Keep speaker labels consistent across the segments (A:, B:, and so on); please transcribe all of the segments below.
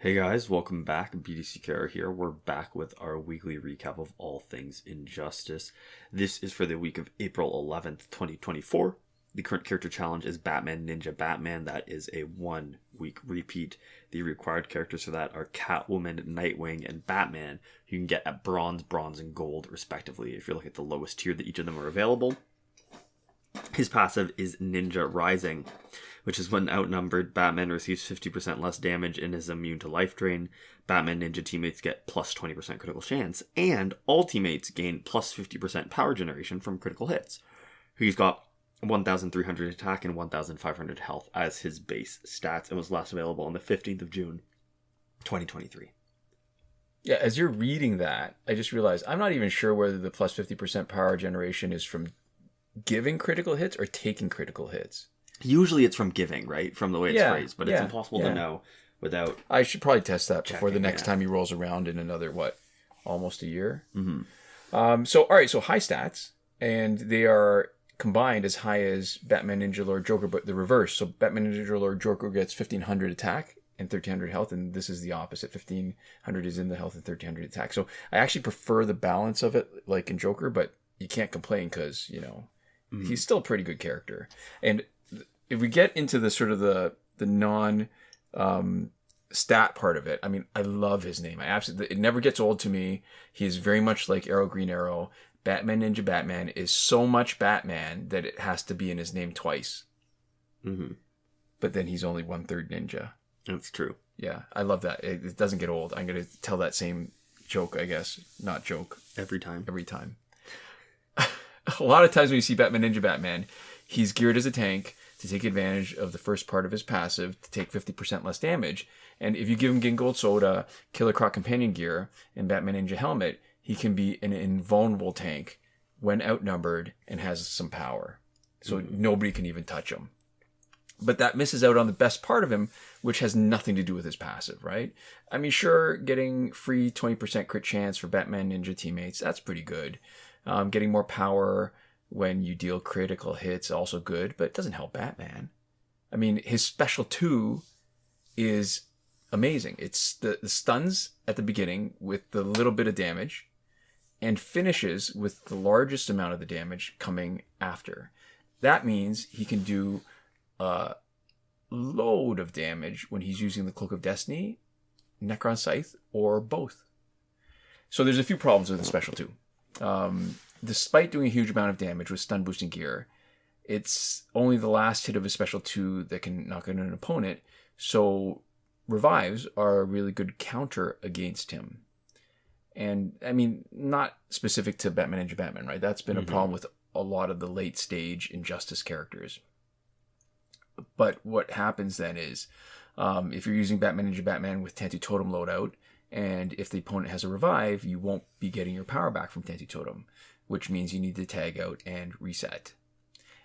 A: Hey guys, welcome back. BDC Kara here. We're back with our weekly recap of all things Injustice. This is for the week of April 11th, 2024. The current character challenge is Batman Ninja Batman. That is a 1 week repeat. The required characters for that are Catwoman, Nightwing, and Batman. You can get at bronze, and gold, respectively, if you're looking at the lowest tier that each of them are available. His passive is Ninja Rising, which is when outnumbered, Batman receives 50% less damage and is immune to life drain. Batman Ninja teammates get plus 20% critical chance, and all teammates gain plus 50% power generation from critical hits. He's got 1,300 attack and 1,500 health as his base stats, and was last available on the 15th of June, 2023.
B: Yeah, as you're reading that, I just realized I'm not even sure whether the plus 50% power generation is from giving critical hits or taking critical hits.
A: Usually it's from giving, right? From the way it's phrased, but it's impossible to know without...
B: I should probably test that before the next time he rolls around in another, almost a year?
A: Mm-hmm.
B: So high stats, and they are combined as high as Batman Ninja Lord Joker, but the reverse. So Batman Ninja Lord Joker gets 1,500 attack and 1,300 health, and this is the opposite. 1,500 is in the health and 1,300 attack. So I actually prefer the balance of it, like in Joker, but you can't complain because, he's still a pretty good character. And if we get into the sort of the non stat part of it, I mean, I love his name. It never gets old to me. He is very much like Arrow Green Arrow. Batman Ninja Batman is so much Batman that it has to be in his name twice.
A: Mm-hmm.
B: But then he's only 1/3 ninja.
A: That's true.
B: Yeah, I love that. It doesn't get old. I'm going to tell that same joke, I guess. Not joke.
A: Every time.
B: A lot of times when you see Batman Ninja Batman, he's geared as a tank to take advantage of the first part of his passive to take 50% less damage. And if you give him Gingold Soda, Killer Croc Companion Gear, and Batman Ninja Helmet, he can be an invulnerable tank when outnumbered and has some power. So nobody can even touch him. But that misses out on the best part of him, which has nothing to do with his passive, right? I mean, sure, getting free 20% crit chance for Batman Ninja teammates, that's pretty good. Getting more power when you deal critical hits, also good, but it doesn't help Batman. I mean, his special 2 is amazing. It's the stuns at the beginning with the little bit of damage and finishes with the largest amount of the damage coming after. That means he can do a load of damage when he's using the Cloak of Destiny, Necron Scythe, or both. So there's a few problems with the special 2. Despite doing a huge amount of damage with stun boosting gear, it's only the last hit of a special 2 that can knock out an opponent, so revives are a really good counter against him. And, I mean, not specific to Batman Ninja Batman, right? That's been a problem with a lot of the late stage Injustice characters. But what happens then is, if you're using Batman Ninja Batman with Tantu Totem loadout, and if the opponent has a revive, you won't be getting your power back from Tantu Totem, which means you need to tag out and reset.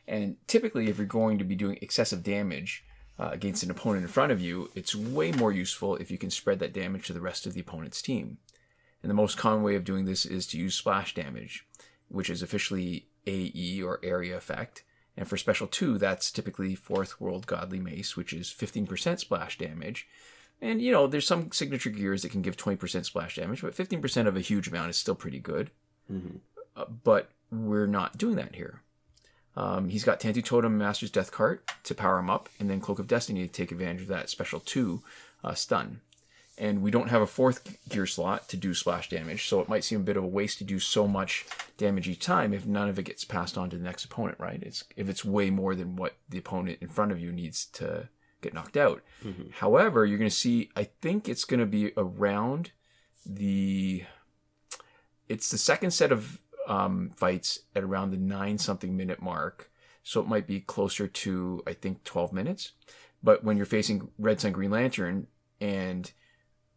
B: And typically, if you're going to be doing excessive damage against an opponent in front of you, it's way more useful if you can spread that damage to the rest of the opponent's team. And the most common way of doing this is to use splash damage, which is officially AE or area effect. And for special 2, that's typically Fourth World Godly Mace, which is 15% splash damage. And, there's some signature gears that can give 20% splash damage, but 15% of a huge amount is still pretty good.
A: Mm-hmm.
B: But we're not doing that here. He's got Tantu Totem Master's Death Cart to power him up, and then Cloak of Destiny to take advantage of that special 2 stun. And we don't have a 4th gear slot to do splash damage, so it might seem a bit of a waste to do so much damage each time if none of it gets passed on to the next opponent, right? If it's way more than what the opponent in front of you needs to get knocked out. Mm-hmm. However, you're going to see, I think it's going to be around it's the second set of fights at around the 9-something minute mark, so it might be closer to, I think, 12 minutes. But when you're facing Red Sun Green Lantern, and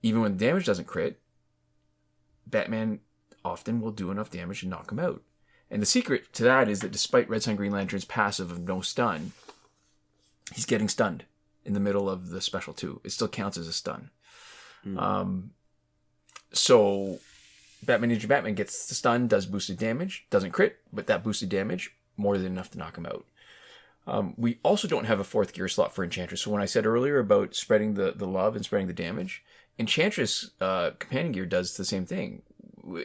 B: even when the damage doesn't crit, Batman often will do enough damage to knock him out. And the secret to that is that despite Red Sun Green Lantern's passive of no stun, he's getting stunned in the middle of the special 2. It still counts as a stun. So Batman Ninja Batman gets the stun, does boosted damage, doesn't crit, but that boosted damage, more than enough to knock him out. We also don't have a fourth gear slot for Enchantress. So when I said earlier about spreading the love and spreading the damage, Enchantress companion gear does the same thing.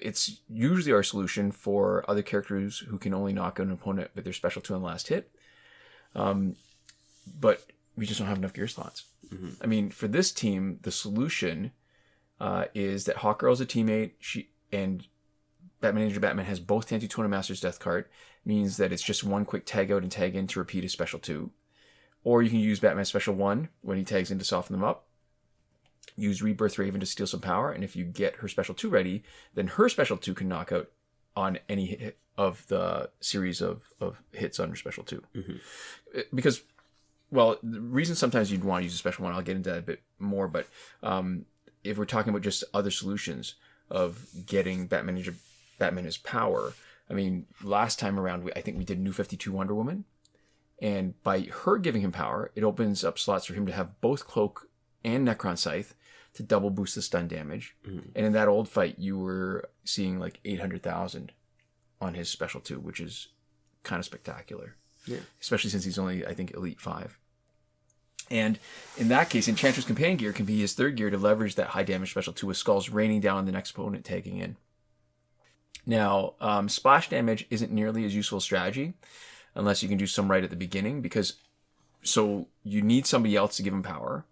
B: It's usually our solution for other characters who can only knock out an opponent with their special 2 on the last hit. But we just don't have enough gear slots. Mm-hmm. I mean, for this team, the solution is that Hawkgirl's a teammate. And Batman Ninja Batman has both Tantu Tona Master's Death card. Means that it's just one quick tag out and tag in to repeat his special 2. Or you can use Batman's special 1 when he tags in to soften them up. Use Rebirth Raven to steal some power. And if you get her special 2 ready, then her special 2 can knock out on any hit of the series of hits on her special 2. Mm-hmm. Because, well, the reason sometimes you'd want to use a special 1, I'll get into that a bit more. But if we're talking about just other solutions of getting Batman his power, I mean, last time around, I think we did New 52 Wonder Woman. And by her giving him power, it opens up slots for him to have both Cloak and Necron Scythe to double boost the stun damage. Mm-hmm. And in that old fight, you were seeing like 800,000 on his special 2, which is kind of spectacular. Yeah. Especially since he's only, I think, Elite 5. And in that case, Enchantress Companion Gear can be his third gear to leverage that high damage special 2 with skulls raining down on the next opponent tagging in. Now, splash damage isn't nearly as useful a strategy unless you can do some right at the beginning, because so you need somebody else to give him power,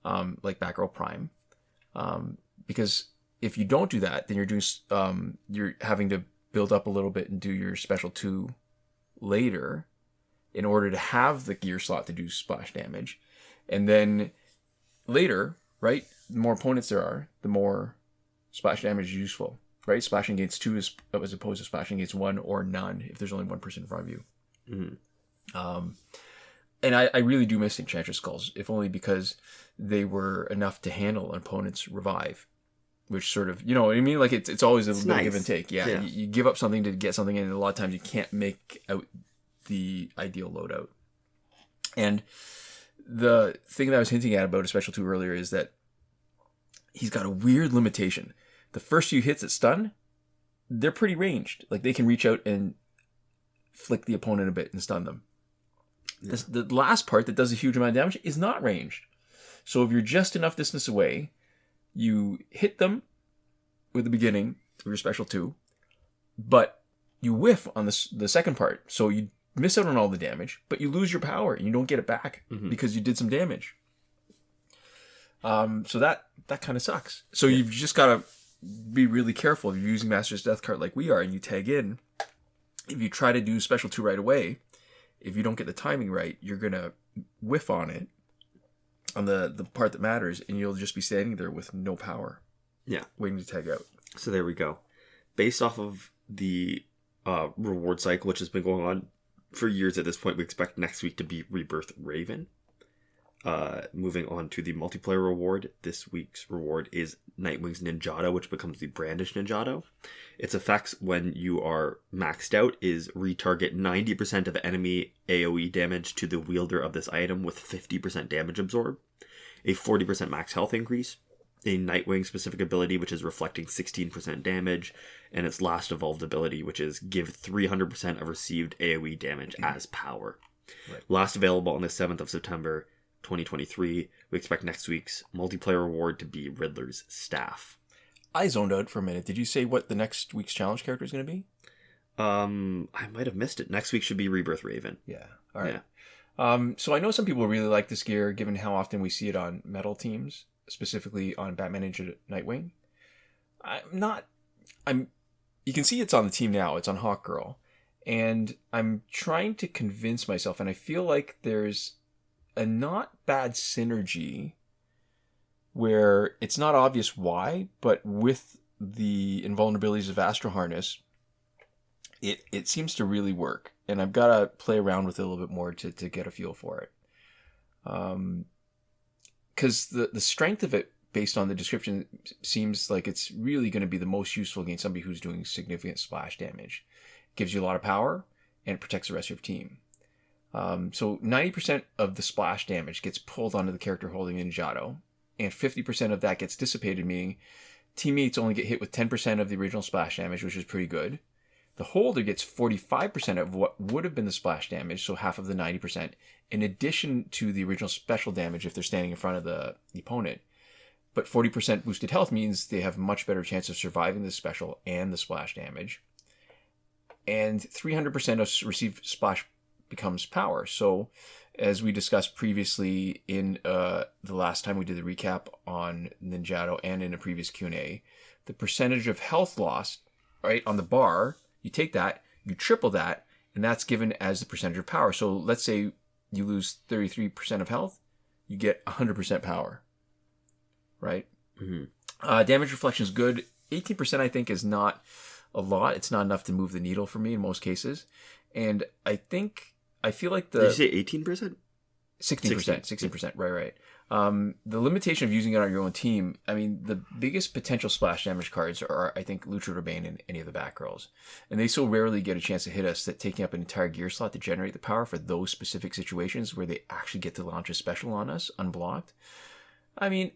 B: like Batgirl Prime, because if you don't do that, then you're having to build up a little bit and do your special 2 later in order to have the gear slot to do splash damage, and then later, right? The more opponents there are, the more splash damage is useful. Right, splashing against 2 as opposed to splashing against 1 or none if there's only one person in front of you. Mm-hmm. And I really do miss Enchantress Skulls, if only because they were enough to handle an opponent's revive, which sort of, you know what I mean? Like it's always a little give and take. Yeah, you give up something to get something, and a lot of times you can't make out the ideal loadout. And the thing that I was hinting at about a special 2 earlier is that he's got a weird limitation. The first few hits that stun, they're pretty ranged. Like, they can reach out and flick the opponent a bit and stun them. Yeah. The last part that does a huge amount of damage is not ranged. So if you're just enough distance away, you hit them with the beginning of your special 2, but you whiff on the second part. So you miss out on all the damage, but you lose your power and you don't get it back because you did some damage. So that kind of sucks. So you've just got to be really careful if you're using Master's Death card like we are and you tag in. If you try to do special 2 right away, if you don't get the timing right, you're going to whiff on it, on the part that matters, and you'll just be standing there with no power. Yeah. Waiting to tag out.
A: So there we go. Based off of the reward cycle, which has been going on for years at this point, we expect next week to be Rebirth Raven. Moving on to the multiplayer reward. This week's reward is Nightwing's Ninjato, which becomes the Brandished Ninjato. Its effects when you are maxed out is retarget 90% of enemy AoE damage to the wielder of this item with 50% damage absorbed, a 40% max health increase, a Nightwing specific ability which is reflecting 16% damage, and its last evolved ability which is give 300% of received AoE damage as power. Right. Last available on the 7th of September 2023. We expect next week's multiplayer reward to be Riddler's Staff.
B: I zoned out for a minute. Did you say what the next week's challenge character is going to be?
A: I might have missed it. Next week should be Rebirth Raven.
B: Yeah. All right. Yeah. So I know some people really like this gear, given how often we see it on metal teams, specifically on Batman Ninja Nightwing. You can see it's on the team now. It's on Hawkgirl. And I'm trying to convince myself, and I feel like there's a not bad synergy where it's not obvious why, but with the invulnerabilities of Astro Harness, it seems to really work. And I've got to play around with it a little bit more to get a feel for it. Because the strength of it, based on the description, seems like it's really going to be the most useful against somebody who's doing significant splash damage. It gives you a lot of power, and it protects the rest of your team. So 90% of the splash damage gets pulled onto the character holding Ninjato, and 50% of that gets dissipated, meaning teammates only get hit with 10% of the original splash damage, which is pretty good. The holder gets 45% of what would have been the splash damage, so half of the 90%, in addition to the original special damage if they're standing in front of the opponent. But 40% boosted health means they have a much better chance of surviving the special and the splash damage. And 300% of received splash becomes power. So, as we discussed previously in the last time we did the recap on Ninjato and in a previous Q&A, the percentage of health lost, right, on the bar, you take that, you triple that, and that's given as the percentage of power. So let's say you lose 33% of health, you get 100% power, right? Mm-hmm. Damage reflection is good. 18% I think is not a lot. It's not enough to move the needle for me in most cases. And I feel like
A: Did you say 18%?
B: 16%. 16%. Right. The limitation of using it on your own team, I mean, the biggest potential splash damage cards are, I think, Luchador Bane and any of the Batgirls. And they so rarely get a chance to hit us that taking up an entire gear slot to generate the power for those specific situations where they actually get to launch a special on us unblocked. I mean,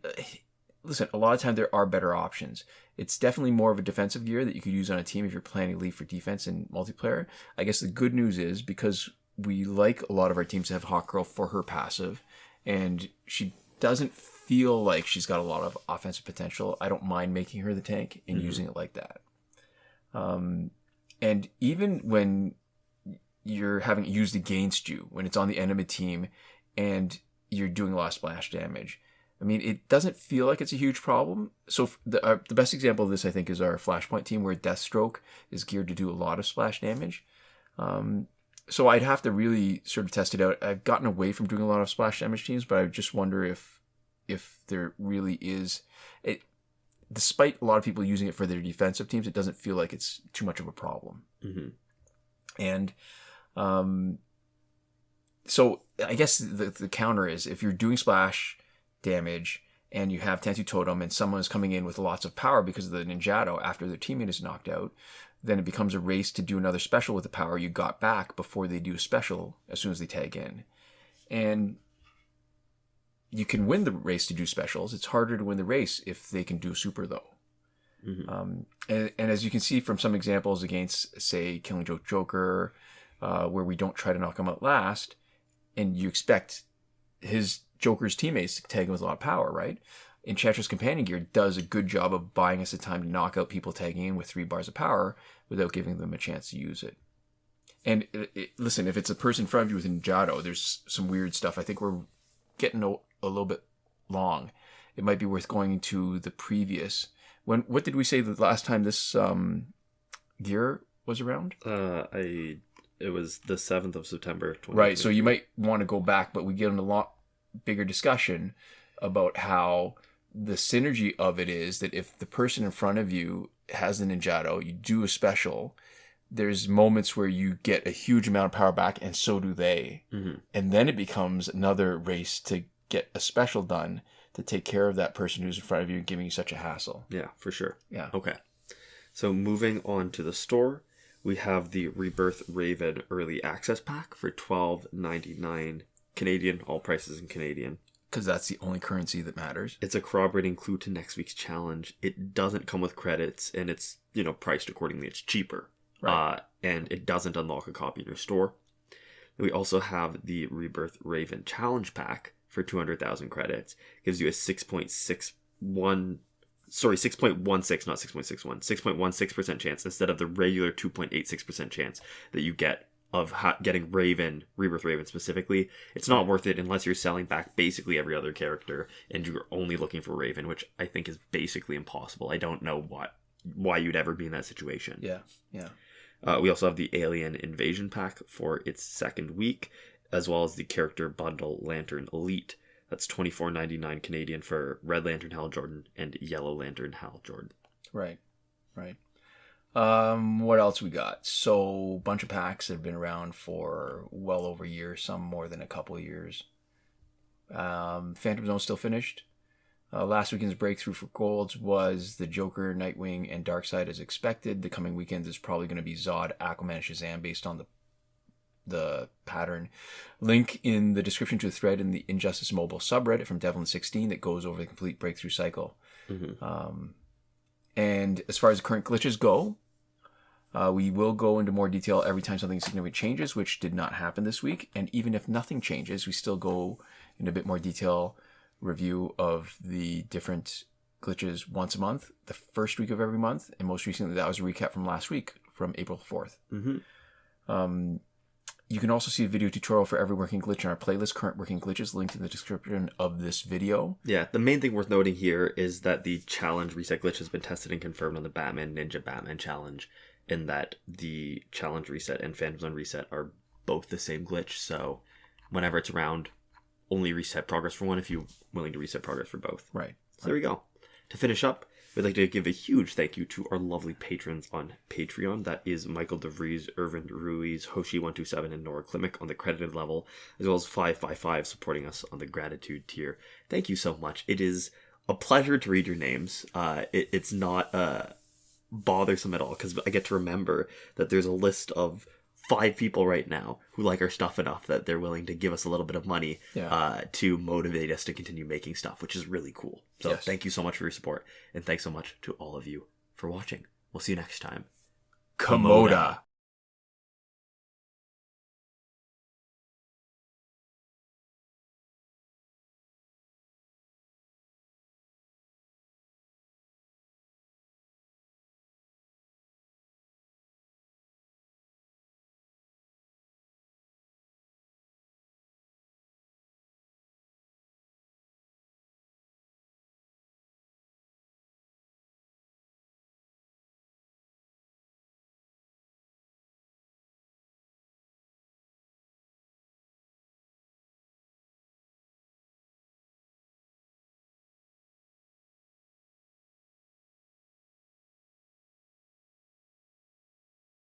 B: listen, a lot of time there are better options. It's definitely more of a defensive gear that you could use on a team if you're planning to leave for defense and multiplayer. I guess the good news is, because we like a lot of our teams to have Hawkgirl for her passive, and she doesn't feel like she's got a lot of offensive potential, I don't mind making her the tank and using it like that. And even when you're having it used against you, when it's on the enemy team and you're doing a lot of splash damage, I mean, it doesn't feel like it's a huge problem. So the best example of this, I think, is our Flashpoint team, where Deathstroke is geared to do a lot of splash damage. So I'd have to really sort of test it out. I've gotten away from doing a lot of splash damage teams, but I just wonder if there really is... Despite a lot of people using it for their defensive teams, it doesn't feel like it's too much of a problem. Mm-hmm. And so I guess the counter is, if you're doing splash damage and you have Tantu Totem and someone is coming in with lots of power because of the Ninjato after their teammate is knocked out, then it becomes a race to do another special with the power you got back before they do a special as soon as they tag in. And you can win the race to do specials. It's harder to win the race if they can do super, though. Mm-hmm. And as you can see from some examples against, say, Killing Joke Joker, where we don't try to knock him out last, and you expect his Joker's teammates to tag him with a lot of power, right? Enchantress Companion Gear does a good job of buying us the time to knock out people tagging in with 3 bars of power without giving them a chance to use it. And listen, if it's a person in front of you with Ninjato, there's some weird stuff. I think we're getting a little bit long. It might be worth going to the previous. What did we say the last time this gear was around?
A: It was the 7th of September.
B: Right, so you might want to go back, but we get in a lot bigger discussion about how the synergy of it is that if the person in front of you has the Ninjato, you do a special, there's moments where you get a huge amount of power back, and so do they. Mm-hmm. And then it becomes another race to get a special done to take care of that person who's in front of you and giving you such a hassle.
A: Yeah, for sure.
B: Yeah.
A: Okay. So moving on to the store, we have the Rebirth Raven Early Access Pack for $12.99 Canadian, all prices in Canadian.
B: Because that's the only currency that matters.
A: It's a corroborating clue to next week's challenge. It doesn't come with credits, and it's, priced accordingly. It's cheaper. Right. And it doesn't unlock a copy in your store. We also have the Rebirth Raven Challenge Pack for 200,000 credits. Gives you a 6.16, not 6.61, 6.16% chance instead of the regular 2.86% chance that you get of getting Rebirth Raven specifically. It's not worth it unless you're selling back basically every other character and you're only looking for Raven, which I think is basically impossible. I don't know why you'd ever be in that situation.
B: Yeah.
A: We also have the Alien Invasion Pack for its second week, as well as the Character Bundle Lantern Elite. That's $24.99 Canadian for Red Lantern Hal Jordan and Yellow Lantern Hal Jordan. Right.
B: What else we got? So, a bunch of packs that have been around for well over a year, some more than a couple of years. Phantom Zone still finished. Last weekend's breakthrough for golds was the Joker, Nightwing, and Darkseid as expected. The coming weekend is probably going to be Zod, Aquaman, and Shazam based on the pattern. Link in the description to a thread in the Injustice Mobile subreddit from Devlin16 that goes over the complete breakthrough cycle. Mm-hmm. And as far as the current glitches go, We will go into more detail every time something significant changes, which did not happen this week. And even if nothing changes, we still go into a bit more detail review of the different glitches once a month, the first week of every month. And most recently, that was a recap from last week, from April 4th. You can also see a video tutorial for every working glitch in our playlist, Current Working Glitches, linked in the description of this video.
A: Yeah, the main thing worth noting here is that the challenge reset glitch has been tested and confirmed on the Batman Ninja Batman challenge, in that the challenge reset and Phantom Zone reset are both the same glitch, so whenever it's around, only reset progress for one if you're willing to reset progress for both.
B: Right.
A: So there we go. To finish up, we'd like to give a huge thank you to our lovely patrons on Patreon. That is Michael Devries, Irvin, Ruiz, Hoshi127, and Nora Klimek on the credited level, as well as 555 supporting us on the gratitude tier. Thank you so much. It is a pleasure to read your names. It's not bothersome at all, because I get to remember that there's a list of 5 people right now who like our stuff enough that they're willing to give us a little bit of money to motivate us to continue making stuff, which is really cool. So Thank you so much for your support, and thanks so much to all of you for watching. We'll see you next time.
B: Komoda.